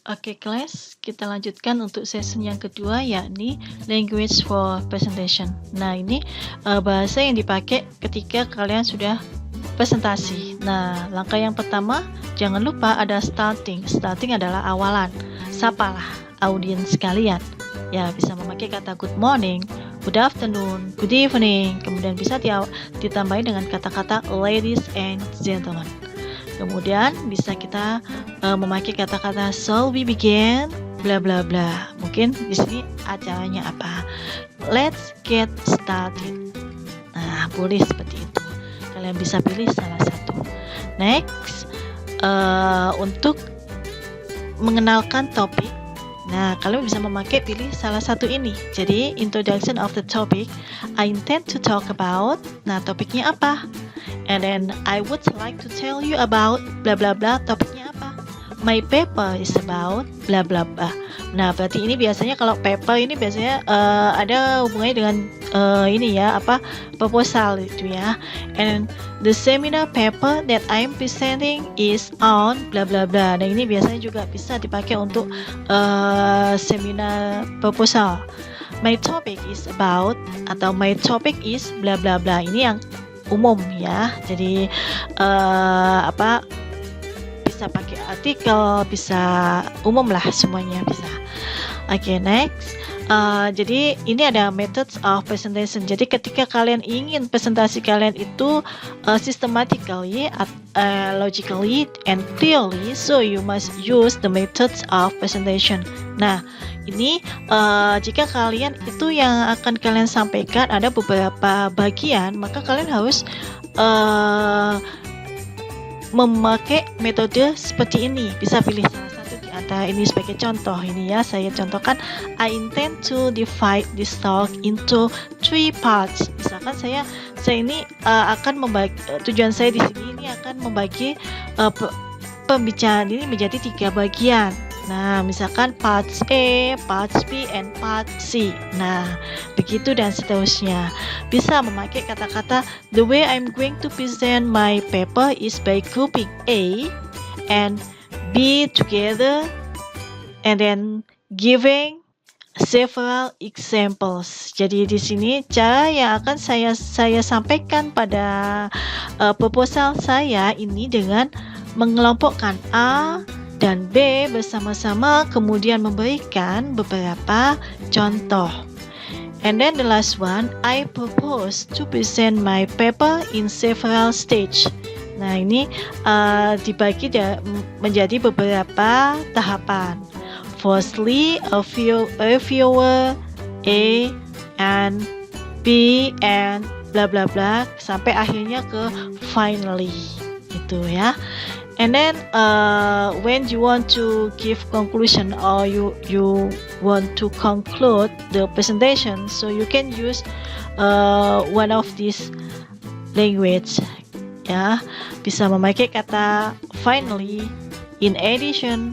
Oke kelas, kita lanjutkan untuk session yang kedua, yakni language for presentation. Nah ini bahasa yang dipakai ketika kalian sudah presentasi. Nah langkah yang pertama, jangan lupa ada starting. Starting adalah awalan. Sapalah audiens kalian. Ya, bisa memakai kata good morning, good afternoon, good evening. Kemudian bisa ditambahi dengan kata-kata ladies and gentlemen. Kemudian bisa kita memakai kata-kata shall we begin, bla bla bla. Mungkin di sini acaranya apa? Let's get started. Nah, boleh seperti itu. Kalian bisa pilih salah satu. Next, untuk mengenalkan topik. Nah, kalian bisa memakai pilih salah satu ini. Jadi, introduction of the topic. I intend to talk about. Nah, topiknya apa? And then I would like to tell you about bla bla bla. Topiknya apa? My paper is about bla bla bla. Nah, berarti ini biasanya kalau paper ini biasanya ada hubungannya dengan ini ya, proposal itu ya. And the seminar paper that I'm presenting is on bla bla bla. Nah, ini biasanya juga bisa dipakai untuk seminar proposal. My topic is about atau my topic is bla bla bla. Ini yang umum ya, jadi bisa pakai artikel, bisa umum lah, semuanya bisa. Oke, next. Jadi ini ada methods of presentation. Jadi ketika kalian ingin presentasi kalian itu systematically, logically, and clearly, so you must use the methods of presentation. Nah, ini jika kalian itu yang akan kalian sampaikan ada beberapa bagian, maka kalian harus memakai metode seperti ini. Bisa pilih salah satu di antara ini sebagai contoh. Ini ya, saya contohkan. I intend to divide this talk into 3 parts. Misalkan saya ini akan membagi, tujuan saya di sini ini akan membagi pembicaraan ini menjadi 3 bagian. Nah, misalkan parts A, parts B, and part C. Nah, begitu dan seterusnya. Bisa memakai kata-kata the way I'm going to present my paper is by grouping A and B together and then giving several examples. Jadi di sini cara yang akan saya sampaikan pada proposal saya ini dengan mengelompokkan A dan B bersama-sama, kemudian memberikan beberapa contoh. And then the last one, I propose to present my paper in several stage. Nah, ini dibagi menjadi beberapa tahapan. Firstly, a reviewer, A and B and bla bla bla, sampai akhirnya ke finally. Itu ya. And then when you want to give conclusion or you want to conclude the presentation, so you can use one of these language ya. Bisa memakai kata finally, in addition,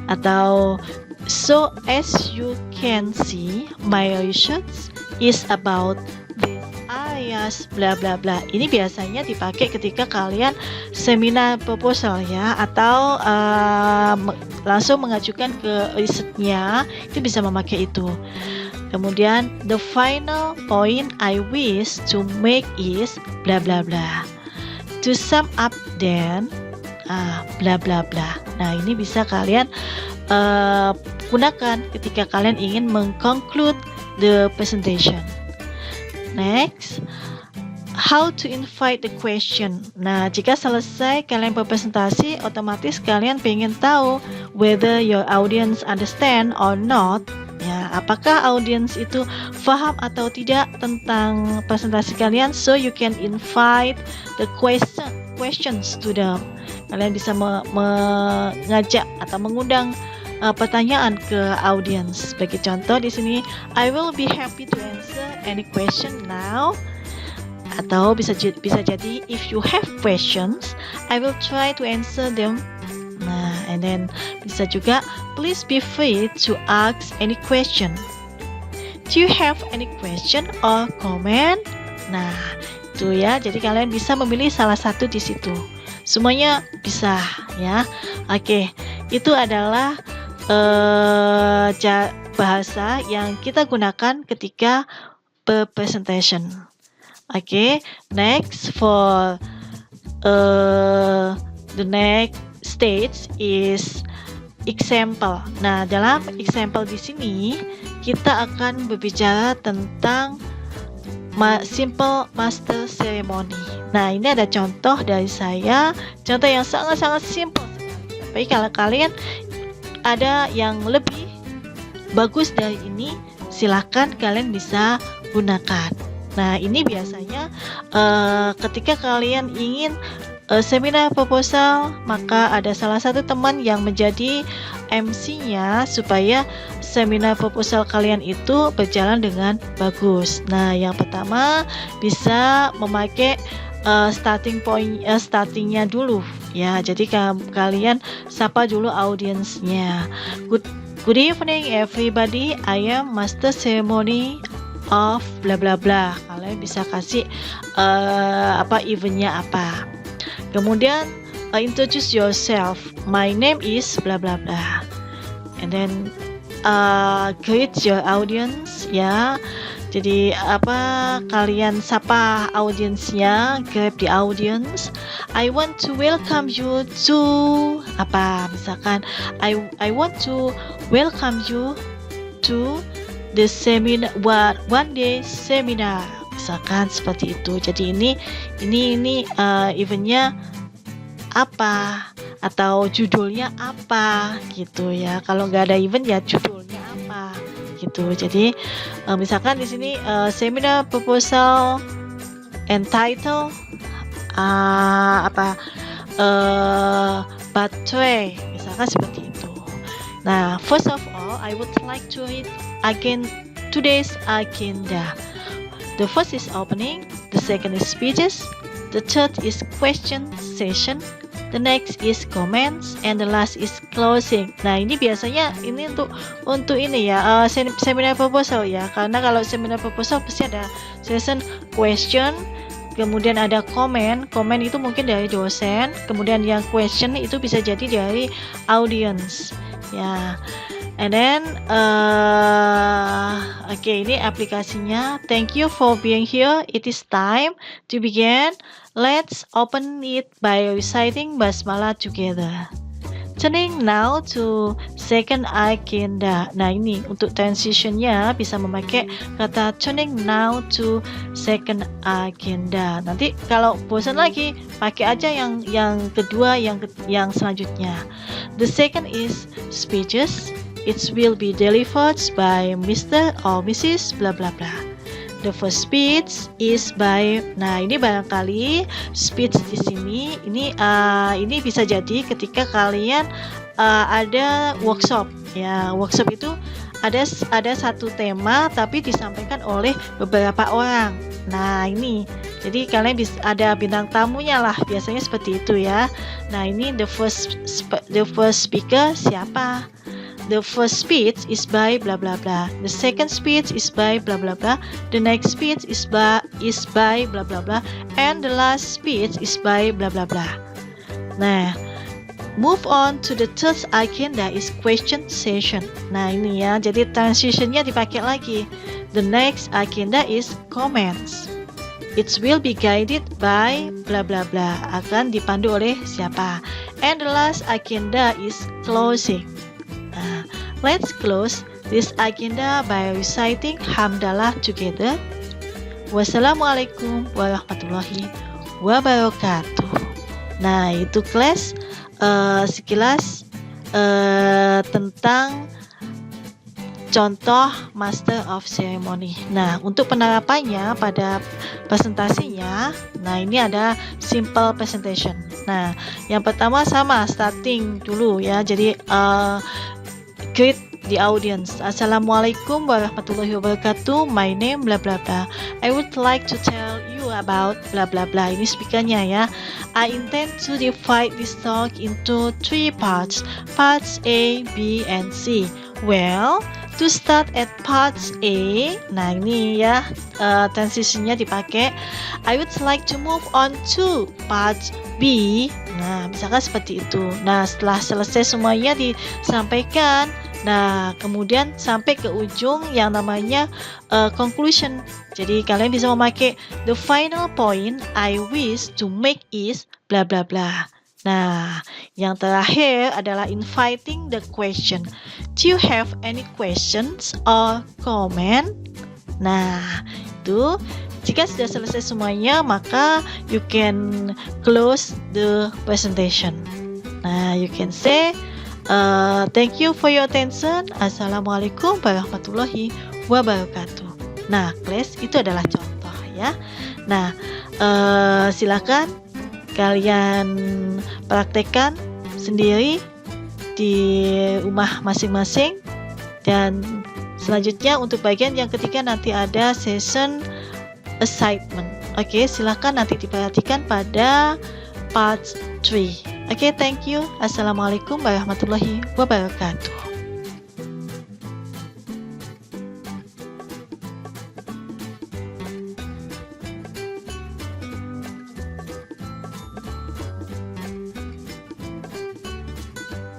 atau so as you can see my research is about areas bla bla bla. Ini biasanya dipakai ketika kalian seminar proposal ya, atau langsung mengajukan ke risetnya, itu bisa memakai itu. Kemudian the final point I wish to make is bla bla bla. To sum up then bla bla bla. Nah, ini bisa kalian gunakan ketika kalian ingin mengconclude the presentation. Next, how to invite the question. Nah, jika selesai kalian berpresentasi, otomatis kalian pengen tahu whether your audience understand or not. Ya, apakah audience itu paham atau tidak tentang presentasi kalian? So you can invite the questions to them. Kalian bisa mengajak atau mengundang pertanyaan ke audience. Sebagai contoh di sini, I will be happy to answer any question now. Atau bisa jadi if you have questions, I will try to answer them. Nah, and then bisa juga please be free to ask any question. Do you have any question or comment? Nah, itu ya. Jadi kalian bisa memilih salah satu di situ. Semuanya bisa ya. Oke, itu adalah bahasa yang kita gunakan ketika berpresentation. Okay, next for the next stage is example. Nah, dalam example di sini kita akan berbicara tentang simple master ceremony. Nah, ini ada contoh dari saya, contoh yang sangat-sangat simple sekali. Tapi kalau kalian ada yang lebih bagus dari ini, silakan kalian bisa gunakan. Nah, ini biasanya ketika kalian ingin seminar proposal, maka ada salah satu teman yang menjadi MC-nya supaya seminar proposal kalian itu berjalan dengan bagus. Nah, yang pertama bisa memakai starting point, startingnya dulu ya. Jadi kalian sapa dulu audiensnya. Good evening everybody, I am master ceremony of bla bla bla. Kalian bisa kasih eventnya apa. Kemudian introduce yourself. My name is bla bla bla. And then greet your audience ya. Jadi kalian sapa audiensnya, grab the audience. I want to welcome you to misalkan I want to welcome you to the seminar, one day seminar. Misalkan seperti itu. Jadi ini eventnya apa atau judulnya apa gitu ya. Kalau nggak ada event ya judulnya apa gitu. Jadi misalkan di sini seminar proposal entitled Battery, misalkan seperti itu. Nah, first of all, I would like to read again today's agenda. The first is opening, the second is speeches, the third is question session, the next is comments, and the last is closing. Nah, ini biasanya ini untuk ini ya, seminar proposal ya. Karena kalau seminar proposal pasti ada session question, kemudian ada komen itu mungkin dari dosen, kemudian yang question itu bisa jadi dari audience ya. And then ini aplikasinya. Thank you for being here. It is time to begin. Let's open it by reciting basmalah together. Turning now to second agenda. Nah, ini untuk transitionnya bisa memakai kata turning now to second agenda. Nanti kalau bosan lagi pakai aja yang kedua, yang selanjutnya. The second is speeches. It will be delivered by Mr. or Mrs. bla bla bla. The first speech is by. Nah, ini barangkali speech di sini ini bisa jadi ketika kalian ada workshop ya. Workshop itu ada satu tema tapi disampaikan oleh beberapa orang. Nah, ini jadi kalian bisa ada bintang tamunya lah, biasanya seperti itu ya. Nah, ini the first speaker siapa? The first speech is by bla bla bla. The second speech is by bla bla bla. The next speech is by bla bla bla. And the last speech is by bla bla bla. Nah, move on to the third agenda is question session. Nah, ini ya. Jadi transitionnya dipakai lagi. The next agenda is comments. It will be guided by bla bla bla. Akan dipandu oleh siapa? And the last agenda is closing. Let's close this agenda by reciting hamdalah together. Wassalamualaikum warahmatullahi wabarakatuh. Nah, itu kelas sekilas tentang contoh Master of Ceremony. Nah, untuk penerapannya pada presentasinya, nah ini ada simple presentation. Nah, yang pertama sama starting dulu ya. Jadi greet the audience. Assalamualaikum warahmatullahi wabarakatuh. My name bla bla bla. I would like to tell you about bla bla bla. Ini speakernya ya. I intend to divide this talk into 3 parts. Parts A, B, and C. Well, to start at parts A, nah ini ya transitionnya dipakai. I would like to move on to parts B. Nah, misalkan seperti itu. Nah, setelah selesai semuanya disampaikan, nah kemudian sampai ke ujung yang namanya conclusion. Jadi kalian bisa memakai the final point I wish to make is bla bla bla. Nah, yang terakhir adalah inviting the question. Do you have any questions or comment? Nah, itu jika sudah selesai semuanya, maka you can close the presentation. Nah, you can say, thank you for your attention. Assalamualaikum warahmatullahi wabarakatuh. Nah, class itu adalah contoh ya. Nah, silakan kalian praktekkan sendiri di rumah masing-masing. Dan selanjutnya untuk bagian yang ketiga nanti ada session assignment. Oke, silakan nanti diperhatikan pada part 3. Oke, thank you. Assalamualaikum warahmatullahi wabarakatuh.